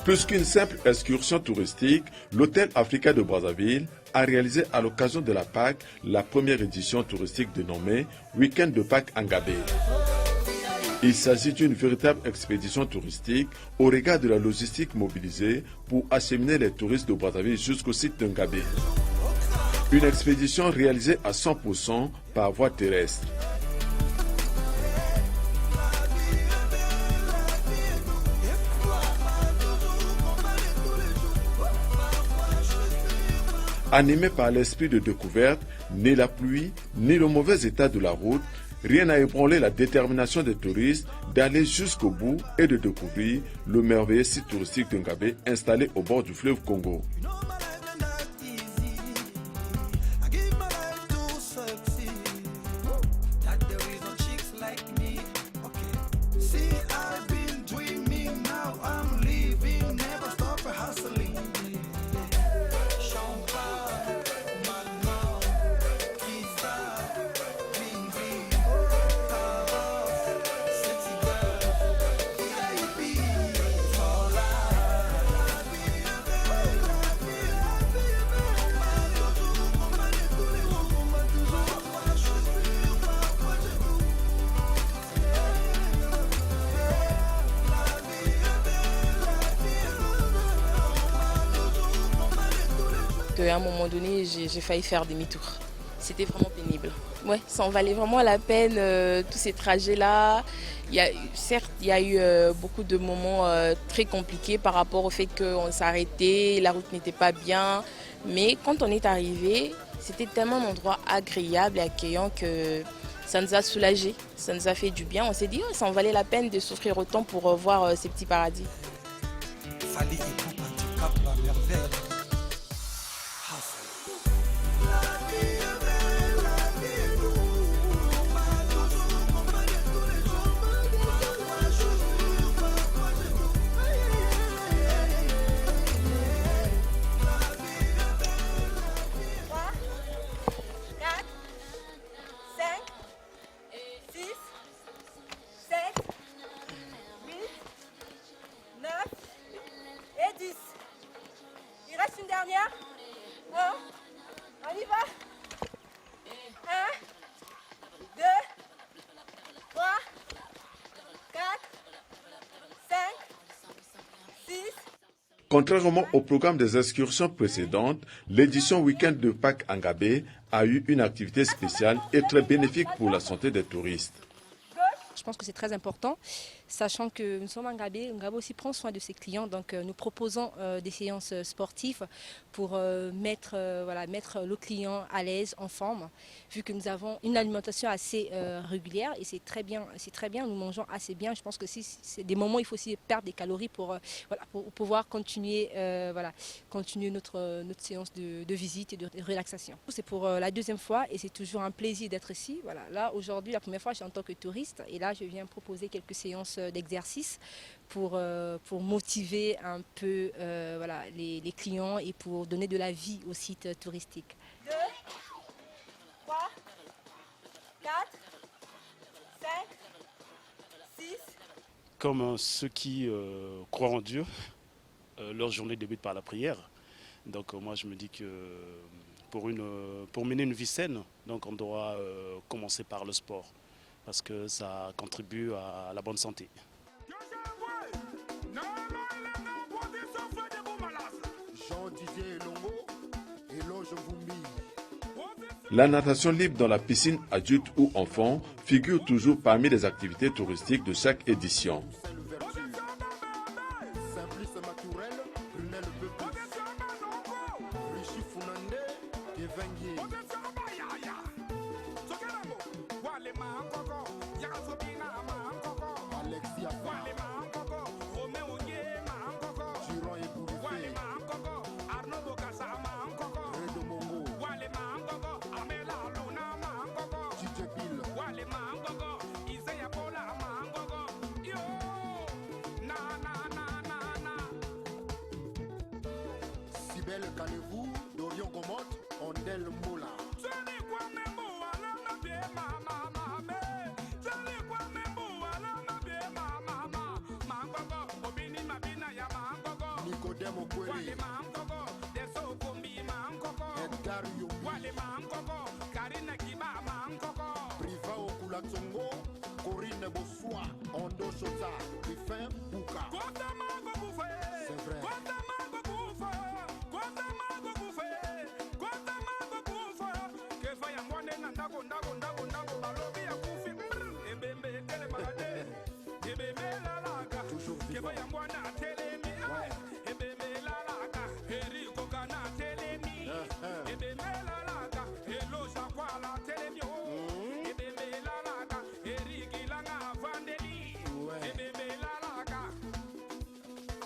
Plus qu'une simple excursion touristique, l'hôtel Africa de Brazzaville a réalisé à l'occasion de la Pâques la première édition touristique dénommée Week-end de Pâques Ngabé. Il s'agit d'une véritable expédition touristique au regard de la logistique mobilisée pour acheminer les touristes de Brazzaville jusqu'au site de Ngabé. Une expédition réalisée à 100% par voie terrestre. Animé par l'esprit de découverte, ni la pluie, ni le mauvais état de la route, rien n'a ébranlé la détermination des touristes d'aller jusqu'au bout et de découvrir le merveilleux site touristique de Ngabé installé au bord du fleuve Congo. À un moment donné, j'ai failli faire demi-tour. C'était vraiment pénible. Ouais, ça en valait vraiment la peine, tous ces trajets-là. Certes, il y a eu beaucoup de moments très compliqués par rapport au fait qu'on s'arrêtait, la route n'était pas bien. Mais quand on est arrivé, c'était tellement un endroit agréable et accueillant que ça nous a soulagés, ça nous a fait du bien. On s'est dit, oh, ça en valait la peine de souffrir autant pour voir ces petits paradis. Contrairement au programme des excursions précédentes, l'édition Week-end de Pâques Ngabé a eu une activité spéciale et très bénéfique pour la santé des touristes. Je pense que c'est très important, sachant que nous sommes à Ngabé. Ngabé aussi prend soin de ses clients, donc nous proposons des séances sportives pour mettre le client à l'aise, en forme, vu que nous avons une alimentation assez régulière et c'est très bien, nous mangeons assez bien. Je pense que c'est des moments où il faut aussi perdre des calories pour pouvoir continuer, notre séance de visite et de relaxation. C'est pour la deuxième fois et c'est toujours un plaisir d'être ici. Voilà. Là, aujourd'hui, la première fois, je suis en tant que touriste et là, je viens proposer quelques séances d'exercice pour motiver un peu les clients et pour donner de la vie au site touristique. 2, 3, 4, 5, 6. Comme ceux qui croient en Dieu, leur journée débute par la prière. Donc moi je me dis que pour mener une vie saine, donc on doit commencer par le sport. Parce que ça contribue à la bonne santé. La natation libre dans la piscine adulte ou enfant figure toujours parmi les activités touristiques de chaque édition. Belle Canevou, Dorion Gomot, Ondel Moula. Nicodème Okweli, Edgar Yombi, Priva Okulatsongo, Corinne Bossoa, Ondo Chota, Griffin Bouka. C'est vrai. Toujours vivant.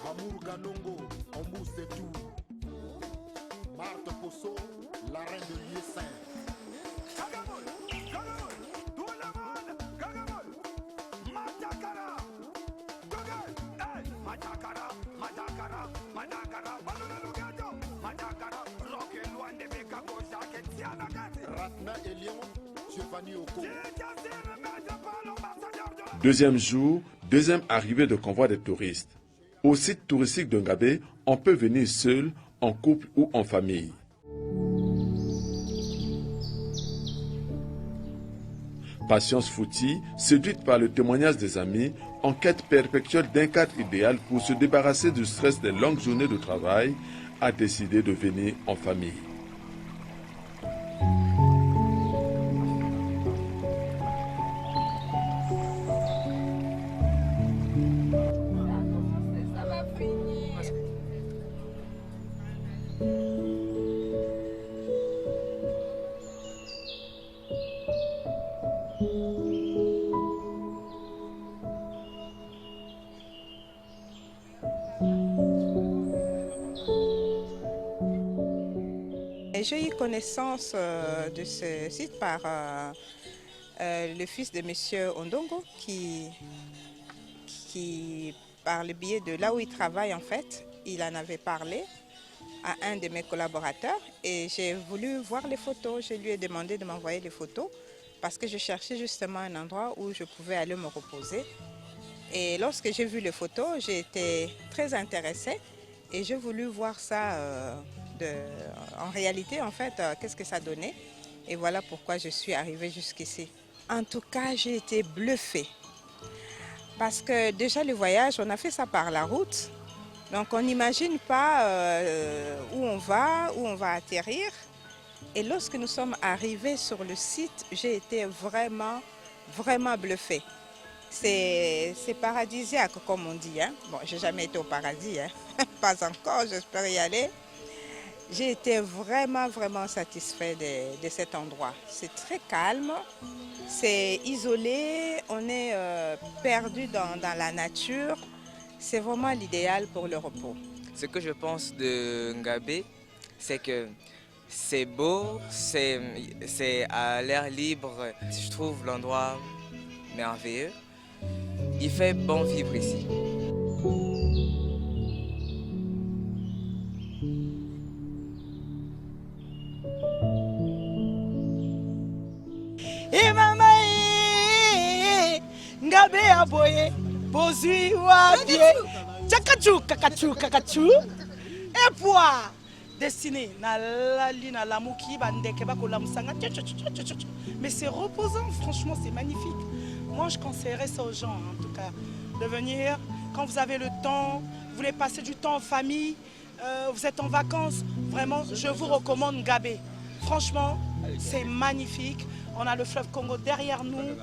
Amour Ganongo, Ombou c'est tout. Marthe Posso, la reine de lieu saint. Ratna et Lyon, Giovanni Oko. Deuxième jour, deuxième arrivée de convoi de touristes. Au site touristique de Ngabé, on peut venir seul, en couple ou en famille. Patience Fouti, séduite par le témoignage des amis, en quête perpétuelle d'un cadre idéal pour se débarrasser du stress des longues journées de travail, a décidé de venir en famille. J'ai eu connaissance de ce site par le fils de M. Ondongo qui, par le biais de là où il travaille en fait, il en avait parlé à un de mes collaborateurs et j'ai voulu voir les photos. Je lui ai demandé de m'envoyer les photos parce que je cherchais justement un endroit où je pouvais aller me reposer. Et lorsque j'ai vu les photos, j'ai été très intéressée et j'ai voulu voir ça en réalité, en fait, qu'est-ce que ça donnait. Et voilà pourquoi je suis arrivée jusqu'ici. En tout cas, j'ai été bluffée. Parce que déjà, le voyage, on a fait ça par la route. Donc, on n'imagine pas où on va atterrir. Et lorsque nous sommes arrivés sur le site, j'ai été vraiment, vraiment bluffée. C'est paradisiaque, comme on dit. Hein. Bon, je n'ai jamais été au paradis, hein. Pas encore, j'espère y aller. J'ai été vraiment, vraiment satisfaite de cet endroit. C'est très calme, c'est isolé, on est perdu dans la nature. C'est vraiment l'idéal pour le repos. Ce que je pense de Ngabé, c'est que c'est beau, c'est à l'air libre. Je trouve l'endroit merveilleux. Il fait bon vivre ici. Ngabé aboye, bozui wabie, chakachou, kakachou, kakachou, et poids destiné na lali na lamuki bandeke bakola musanga. Mais c'est reposant, franchement, c'est magnifique. Moi, je conseillerais ça aux gens, en tout cas, de venir quand vous avez le temps, vous voulez passer du temps en famille, vous êtes en vacances. Vraiment, je vous recommande Ngabé. Franchement, c'est magnifique. On a le fleuve Congo derrière nous,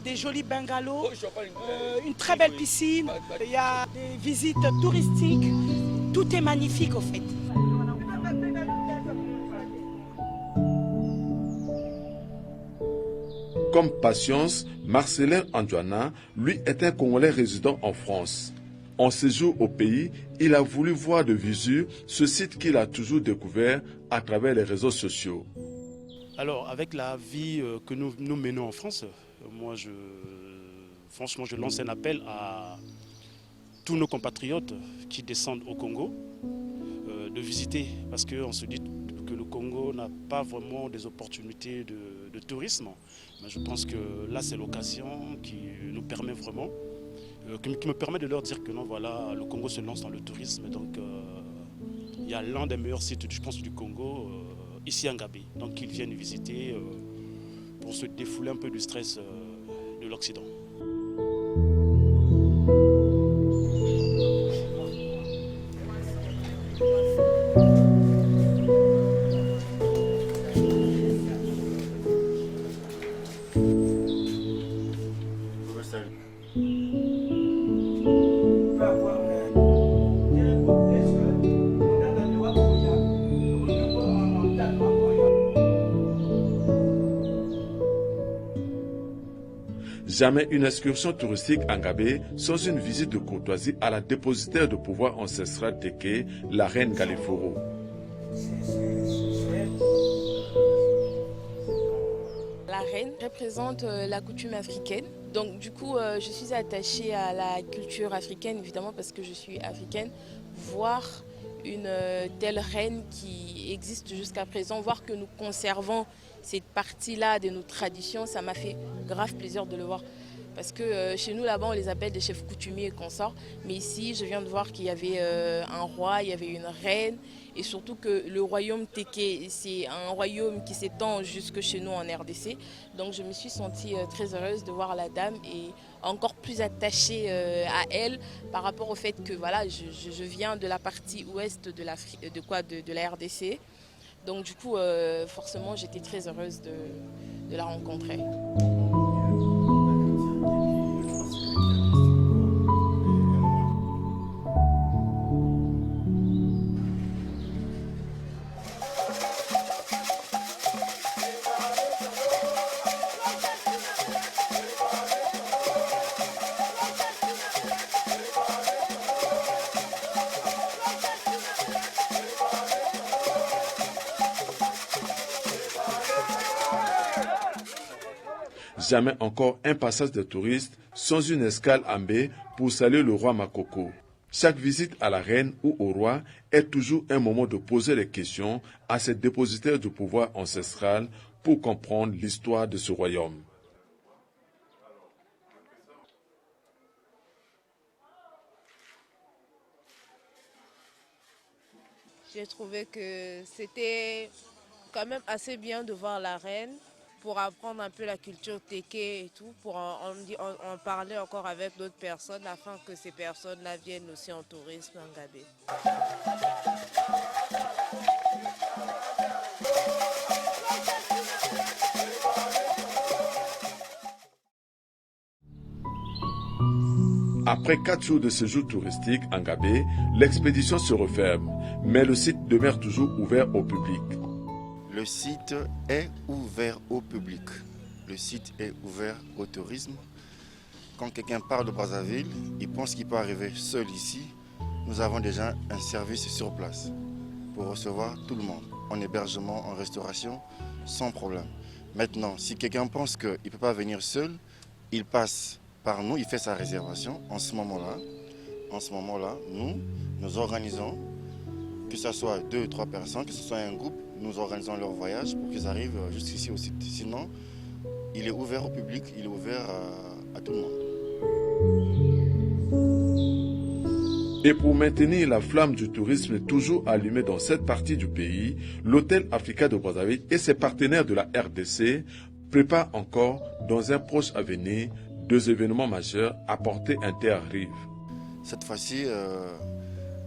des jolis bungalows, une très belle piscine. Il y a des visites touristiques. Tout est magnifique au fait. Comme Patience, Marcelin Anjouana, lui, est un Congolais résident en France. En séjour au pays, il a voulu voir de visu ce site qu'il a toujours découvert à travers les réseaux sociaux. Alors, avec la vie que nous menons en France, moi, franchement, je lance un appel à tous nos compatriotes qui descendent au Congo de visiter, parce qu'on se dit que le Congo n'a pas vraiment des opportunités de tourisme. Mais je pense que là, c'est l'occasion qui nous permet vraiment, qui me permet de leur dire que non, voilà, le Congo se lance dans le tourisme. Donc, il y a l'un des meilleurs sites, je pense, du Congo, ici à Ngabé. Donc, ils viennent visiter pour se défouler un peu du stress de l'Occident. Jamais une excursion touristique à Ngabé sans une visite de courtoisie à la dépositaire de pouvoir ancestral Téké, la reine Galiforo. La reine représente la coutume africaine. Donc du coup, je suis attachée à la culture africaine, évidemment parce que je suis africaine. Voir une telle reine qui existe jusqu'à présent, voir que nous conservons cette partie-là de nos traditions, ça m'a fait grave plaisir de le voir. Parce que chez nous, là-bas, on les appelle des chefs coutumiers et consorts. Mais ici, je viens de voir qu'il y avait un roi, il y avait une reine. Et surtout que le royaume Téké, c'est un royaume qui s'étend jusque chez nous en RDC. Donc je me suis sentie très heureuse de voir la dame et encore plus attachée à elle par rapport au fait que voilà, je viens de la partie ouest de la RDC. Donc du coup, forcément, j'étais très heureuse de la rencontrer. Jamais encore un passage de touristes sans une escale en baie pour saluer le roi Makoko. Chaque visite à la reine ou au roi est toujours un moment de poser les questions à ces dépositaires du pouvoir ancestral pour comprendre l'histoire de ce royaume. J'ai trouvé que c'était quand même assez bien de voir la reine pour apprendre un peu la culture téké et tout, pour en parler encore avec d'autres personnes afin que ces personnes-là viennent aussi en tourisme en Ngabé. Après 4 jours de séjour touristique en Ngabé, l'expédition se referme, mais le site demeure toujours ouvert au public. Le site est ouvert au public. Le site est ouvert au tourisme. Quand quelqu'un part de Brazzaville, il pense qu'il peut arriver seul ici. Nous avons déjà un service sur place pour recevoir tout le monde, en hébergement, en restauration, sans problème. Maintenant, si quelqu'un pense qu'il ne peut pas venir seul, il passe par nous, il fait sa réservation. En ce moment-là, nous organisons, que ce soit 2 ou 3 personnes, que ce soit un groupe, nous organisons leur voyage pour qu'ils arrivent jusqu'ici au site. Sinon, il est ouvert au public, il est ouvert à tout le monde. Et pour maintenir la flamme du tourisme toujours allumée dans cette partie du pays, l'Hôtel Africa de Brazzaville et ses partenaires de la RDC préparent encore, dans un proche avenir, 2 événements majeurs à portée inter-rive. Cette fois-ci,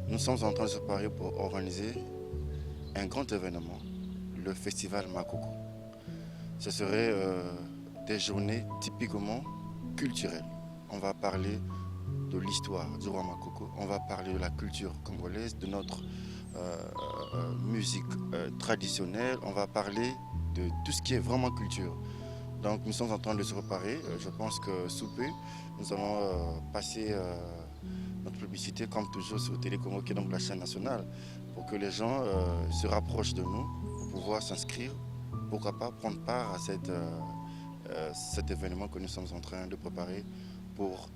nous sommes en train de se préparer pour organiser un grand événement, le festival Makoko. Ce serait des journées typiquement culturelles. On va parler de l'histoire du roi Makoko, on va parler de la culture congolaise, de notre musique traditionnelle, on va parler de tout ce qui est vraiment culture. Donc nous sommes en train de se préparer. Je pense que sous peu, nous allons passer notre publicité comme toujours sur Télé Congo, qui est donc la chaîne nationale, pour que les gens se rapprochent de nous, pour pouvoir s'inscrire, pourquoi pas prendre part à cet événement que nous sommes en train de préparer pour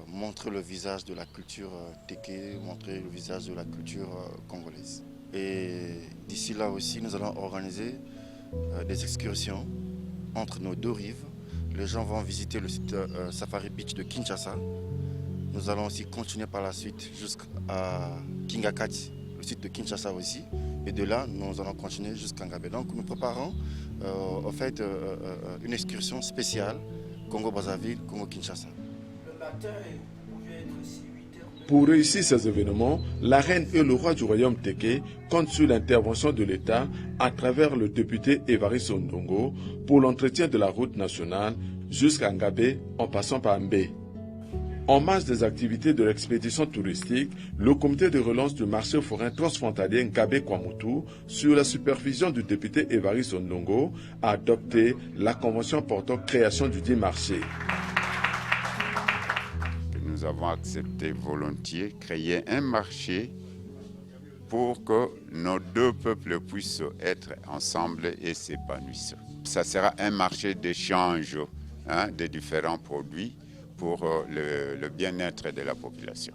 montrer le visage de la culture téké, montrer le visage de la culture congolaise. Et d'ici là aussi, nous allons organiser des excursions entre nos deux rives. Les gens vont visiter le site Safari Beach de Kinshasa. Nous allons aussi continuer par la suite jusqu'à Kingakati, le site de Kinshasa aussi. Et de là, nous allons continuer jusqu'à Ngabé. Donc nous préparons en fait une excursion spéciale Congo-Brazzaville, Congo-Kinshasa. Le matin, il pouvait être aussi 8 heures. Pour réussir ces événements, la reine et le roi du royaume Téké comptent sur l'intervention de l'État à travers le député Évariste Ondongo pour l'entretien de la route nationale jusqu'à Ngabé en passant par Mbé. En marge des activités de l'expédition touristique, le comité de relance du marché forain transfrontalier Ngabé-Kwamutu, sur la supervision du député Évariste Ondongo, a adopté la convention portant création du dit marché. Nous avons accepté volontiers créer un marché pour que nos deux peuples puissent être ensemble et s'épanouissent. Ça sera un marché d'échange des différents produits pour le bien-être de la population.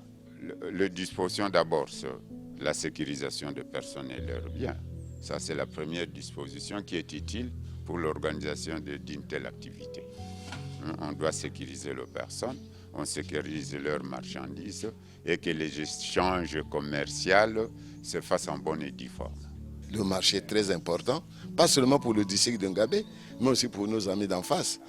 Le disposition d'abord sur la sécurisation des personnes et leurs biens. Ça, c'est la première disposition qui est utile pour l'organisation d'une telle activité. On doit sécuriser les personnes, on sécurise leurs marchandises et que les échanges commerciaux se fassent en bonne et due forme. Le marché est très important, pas seulement pour le district de Ngabé, mais aussi pour nos amis d'en face.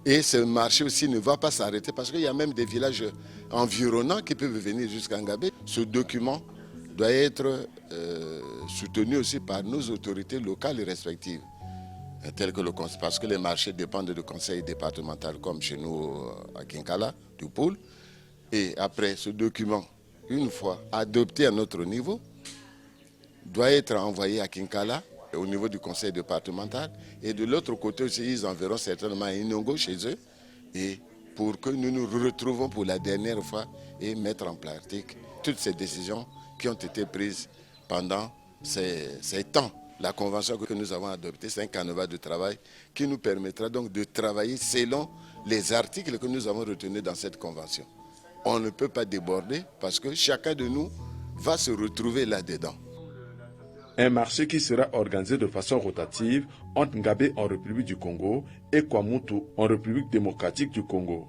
Et ce marché aussi ne va pas s'arrêter parce qu'il y a même des villages environnants qui peuvent venir jusqu'à Ngabé. Ce document doit être soutenu aussi par nos autorités locales et respectives, telles que parce que les marchés dépendent du conseil départemental comme chez nous à Kinkala, du pôle. Et après, ce document, une fois adopté à notre niveau, doit être envoyé à Kinkala, au niveau du conseil départemental, et de l'autre côté aussi, ils enverront certainement à Inongo chez eux, et pour que nous nous retrouvons pour la dernière fois et mettre en pratique toutes ces décisions qui ont été prises pendant ces temps. La convention que nous avons adoptée, c'est un canevas de travail qui nous permettra donc de travailler selon les articles que nous avons retenus dans cette convention. On ne peut pas déborder parce que chacun de nous va se retrouver là-dedans. Un marché qui sera organisé de façon rotative entre Ngabé en République du Congo et Kwamutu en République démocratique du Congo.